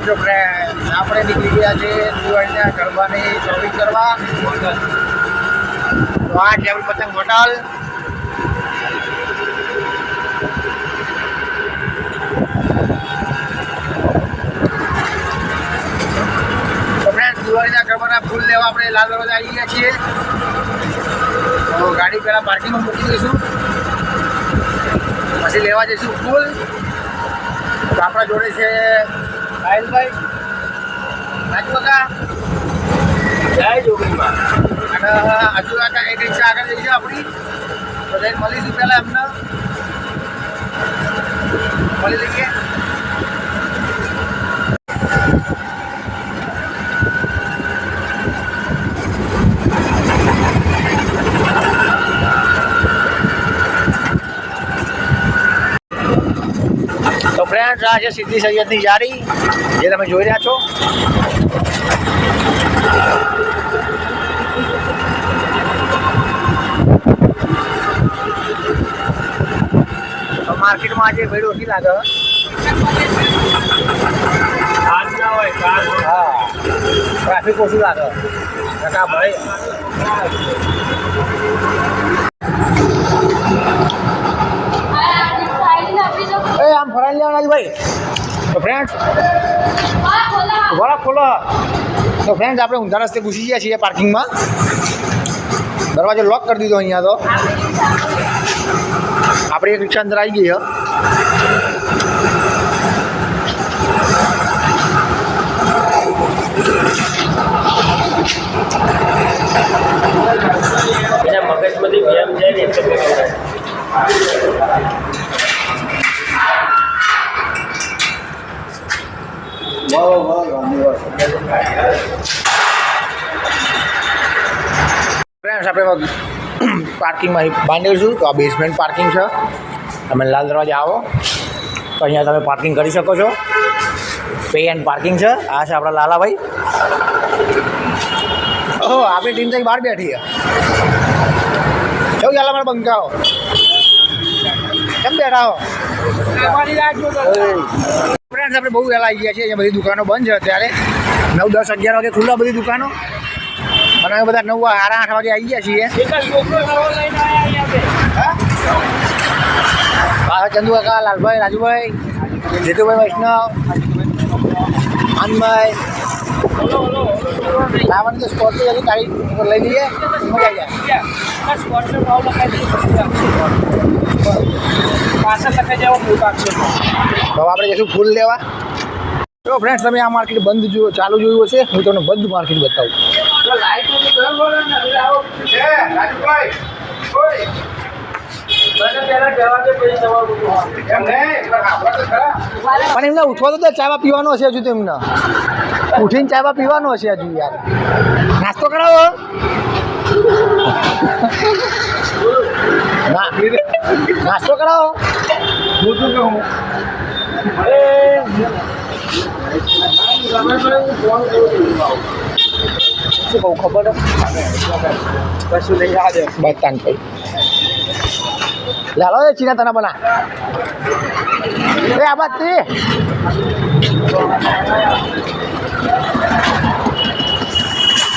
જો ફ્રેન્ડ આપણે નીકળી ગયા છે દિવાળીના ગરબાની શોપિંગ કરવા. તો આ છે આપણી પતંગ હોટલ. તો ફ્રેન્ડ દિવાળીના ગરબાના ફૂલ લેવા આપણે લાલ દરવાજા આવી ગયા છીએ. તો ગાડી પહેલાં પાર્કિંગમાં મૂકી દઈશું, પછી લેવા જઈશું ફૂલ. તો આપણા જોડે છે સાહિલભાઈ, રાજુકાકા, જય જોગણીમાં, અને હજુ કાકા એક રિક્ષા આગળ જઈશું આપણી. તો જઈને મળીશું પહેલાં એમને મળી લઈએ. તો ફ્રેન્ડ્સ આ છે સિદ્ધિ સૈયદની યારી જે તમે જોઈ રહ્યા છો. તો માર્કેટમાં આજે ભીડ ઓછી લાગે. હા, ટ્રાફિક ઓછું લાગે. ભાઈ આમ ફરાઈ લેવાના ભાઈ. તો ફ્રેન્ડ્સ બરાબર ખોલો. તો ફ્રેન્ડ્સ આપણે ઊંધા રસ્તે ઘૂસી ગયા છીએ પાર્કિંગમાં. દરવાજો લોક કરી દીધો અહીંયા. તો આપણે એક રિક્ષા અંદર આવી ગઈ છે. મગજમાંથી વ્યાયામ જાય ને એટલે ફ્રેન્ડ્સ આપણે પાર્કિંગમાં બાંધીશું. તો આ બેઝમેન્ટ પાર્કિંગ છે. તમે લાલ દરવાજા આવો તો અહીંયા તમે પાર્કિંગ કરી શકો છો. પે એન્ડ પાર્કિંગ છે. આ છે આપણા લાલાભાઈ. ઓહો, આપણી ટીમ તો બહાર બેઠી છે. કેવું ચાલે મારા બંકાઓ? કેમ બેઠા હો? ફ્રેન્ડ્સ આપણે બહુ વહેલા આવી ગયા છીએ. અહીંયા બધી દુકાનો બંધ છે અત્યારે. 9, 10, 11 વાગે ખુલ્લા બધી દુકાનો. અને અમે બધા 9, 8 વાગે આવી ગયા છીએ. હા, ચંદુ કાકા, લાલભાઈ, રાજુભાઈ, જેતુભાઈ, વૈષ્ણવ, આનંદભાઈ. લાવવાની તો સ્કોર્પિયો હતી, તારીખ લઈ લઈએ, મજા આવી જાય. તો આપણે જઈશું ફૂલ લેવા. તો ફ્રેન્ડ્સ તમે આ માર્કેટ બંધ ચાલુ જોયું હશે. હું તમને બધું માર્કેટ બતાવું. પણ એમને ઉઠવા તો ચાવા પીવાનો હશે હજુ. તો એમને ઉઠીને ચાવા પીવાનો હશે હજુ. યાર નાસ્તો કરાવો. નાસ્તો કરાવો. હું શું કહું? શું કહું ખબર? કશું નહીં આવે બતાન કઈ. લાલો એ ચીના તને બના આ બાત તે.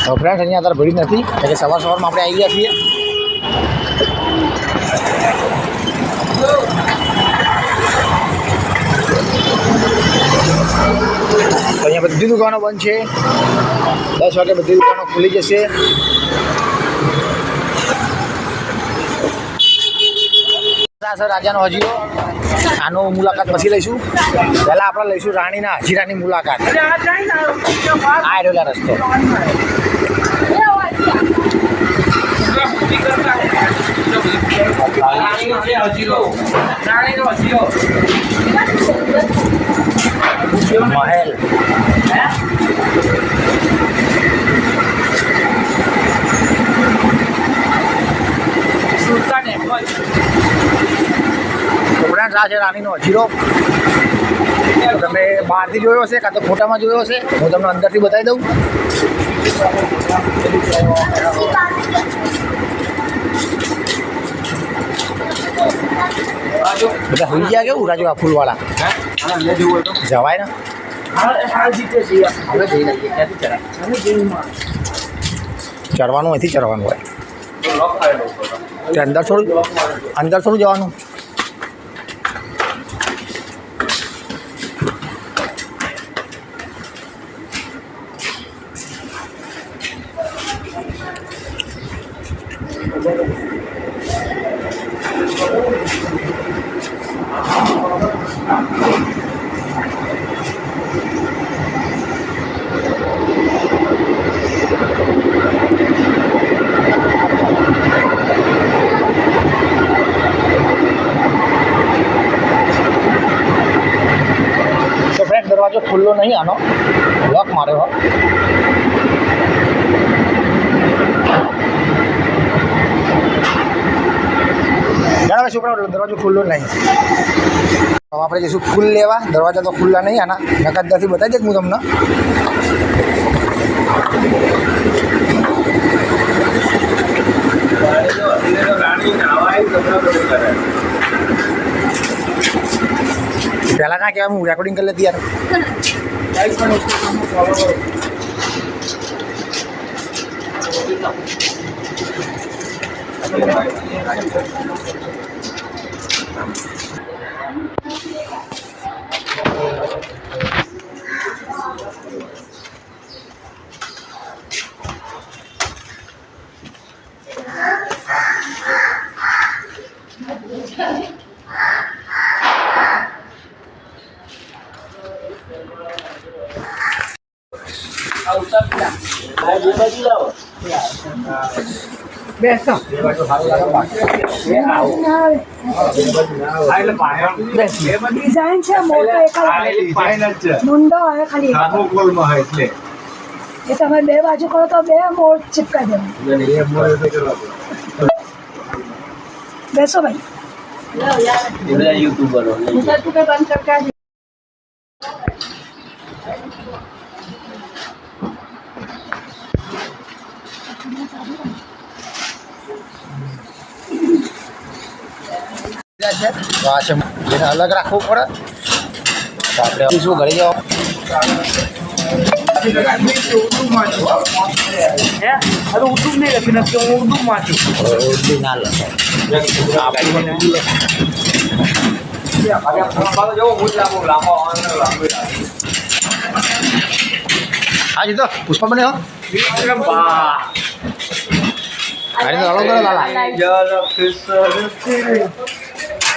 તો ફ્રેન્ડ અહીંયા અત્યારે ભીડ નથી. એટલે સવારમાં આપણે આવી ગયા છીએ. અહીંયા બધી દુકાનો બંધ છે. 10 વાગે બધી દુકાનો ખુલી જશે. રાજાનો હજીરો આનો મુલાકાત પછી લઈશું. પહેલાં આપણે લઈશું રાણીના હજીરાની મુલાકાત. આ રહેલા રસ્તો. મહેલ ઉપરાંત આ છે રાણીનો હજીરો. તમે બહારથી જોયો હશે કાં તો ફોટામાં જોયો હશે. હું તમને અંદરથી બતાવી દઉં. બધા હોઈ ગયા કેવું રાજુ આ ફૂલવાળા જવાય ને ચડવાનું અહીંથી ચડવાનું હોય તે અંદર થોડું જવાનું. दरवाजा खुल्लो नहीं आनो लॉक मारे हो घना भाई छोकरा दरवाजा खुल्लो नहीं हम आप जैसे फूल लेवा दरवाजा तो खुल्ला नहीं आना नकद थी बताई दे हूँ तमने पहला ना क्या हूँ रिकॉर्डिंग कर लेती यार बेसो डिजाइन છે મોટો એક મુંડો આવે ખાલી મોકલમાં હોય એટલે એ તમે બે બાજુ કરો તો બે મોડ ચિપકા દેવા બેસો ભાઈ લો યાર ये यूट्यूबर हो उधर तू के बंद करके अलग रखो पड़े तो आप शू घरे जाओ उर्दू नहीं लखी उर्दू उर्दू ना हाँ जी तो पुष्पा बने हो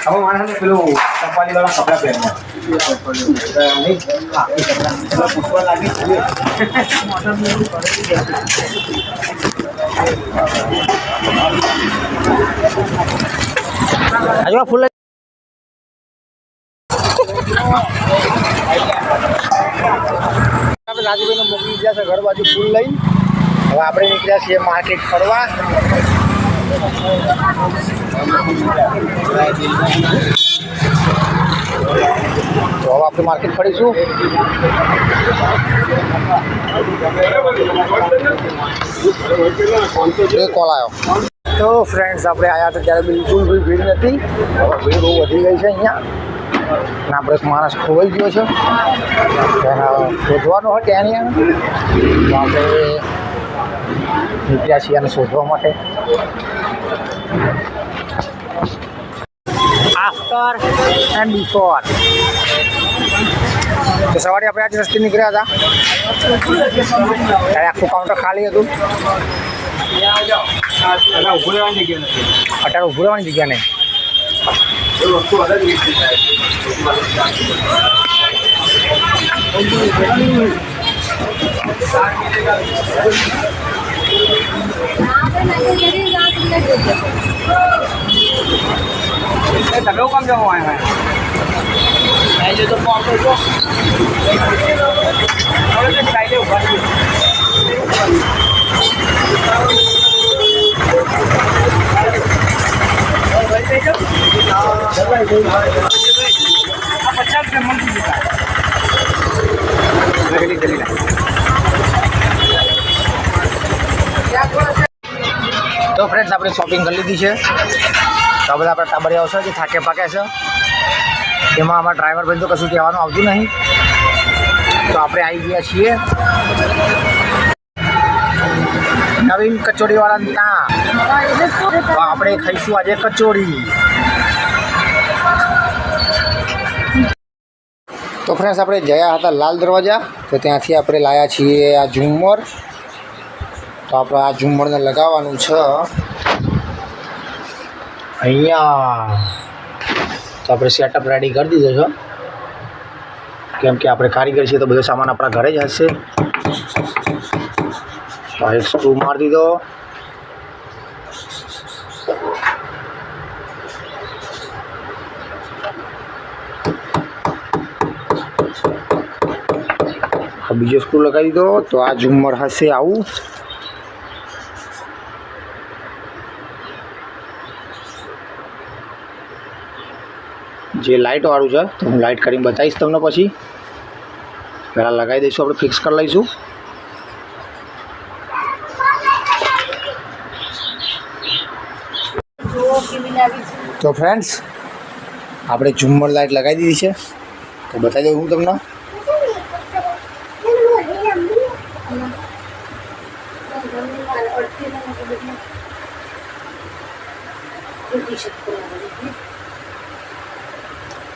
अब मानस पेलू चप्पाली वाला कपड़ा पहनना पुष्पा लागी आज फूल राजूभाई ने मोकली दिया घर बाजू फूल लई હવે આપણે નીકળ્યા છીએ માર્કેટ ફરવા તો હવે આપણે માર્કેટ ફરીશું કોલ આવ્યો તો ફ્રેન્ડ્સ આપણે આવ્યા હતા ત્યારે બિલકુલ કોઈ ભીડ નથી હવે ભીડ બહુ વધી ગઈ છે અહીંયા અને આપણે એક માણસ ખોવાઈ ગયો છે તેને શોધવાનો હોય ત્યાં તો આપણે નીકળ્યા છીએ અને શોધવા માટે આફ્ટર એન્ડ બિફોર તો સવારે આપણે આજે રસ્તે નીકળ્યા હતા ત્યારે આખું કાઉન્ટર ખાલી હતું અત્યારે ઊભું રહેવાની જગ્યા નહીં તમે કામ જવા આવ્યા તો ફોન કરજો સાઈડે ઉભા તો ફ્રેન્ડ્સ આપણે શોપિંગ કરી લીધી છે તો બધા આપણા ટાબરિયા આવશે જે થાકે પાકે છે એમાં અમારા ડ્રાઈવર ભાઈ તો કશું કહેવાનું આવતું નહીં તો આપણે આવી ગયા છીએ નવીન કચોરીવાળાની ત્યાં. તો આપણે ખાઈશું આજે કચોરી. તો ફ્રેન્ડ્સ આપણે ગયા હતા લાલ દરવાજા, તો ત્યાંથી આપણે લાવ્યા છીએ આ ઝુમ્મર. તો આપણે આ ઝુમ્મરને લગાવવાનું છે અહીંયા. તો આપણે સેટઅપ રેડી કરી દીધો છે, કેમ કે આપણે કારીગર છીએ તો બધો સામાન આપણા ઘરે જ હશે. તો એક સ્ક્રૂ મારી દીધો. બીજો સ્ક્રૂ લગાવી દીધો. તો આ ઝુમ્મર હશે આવું. જે લાઇટ વાળું છે તો હું લાઇટ કરીને બતાવીશ તમને. પછી પહેલાં લગાવી દઈશું, આપણે ફિક્સ કરી લઈશું. તો ફ્રેન્ડ્સ આપણે ઝુમ્મર લાઇટ લગાવી દીધી છે, તો બતાવી દઉં હું તમને.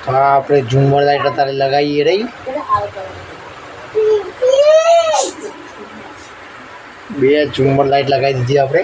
તો આપણે ઝુમ્મર લાઇટ અત્યારે લગાવીએ રહી. 2 ઝુમ્મર લાઇટ લગાવી દીધી આપણે.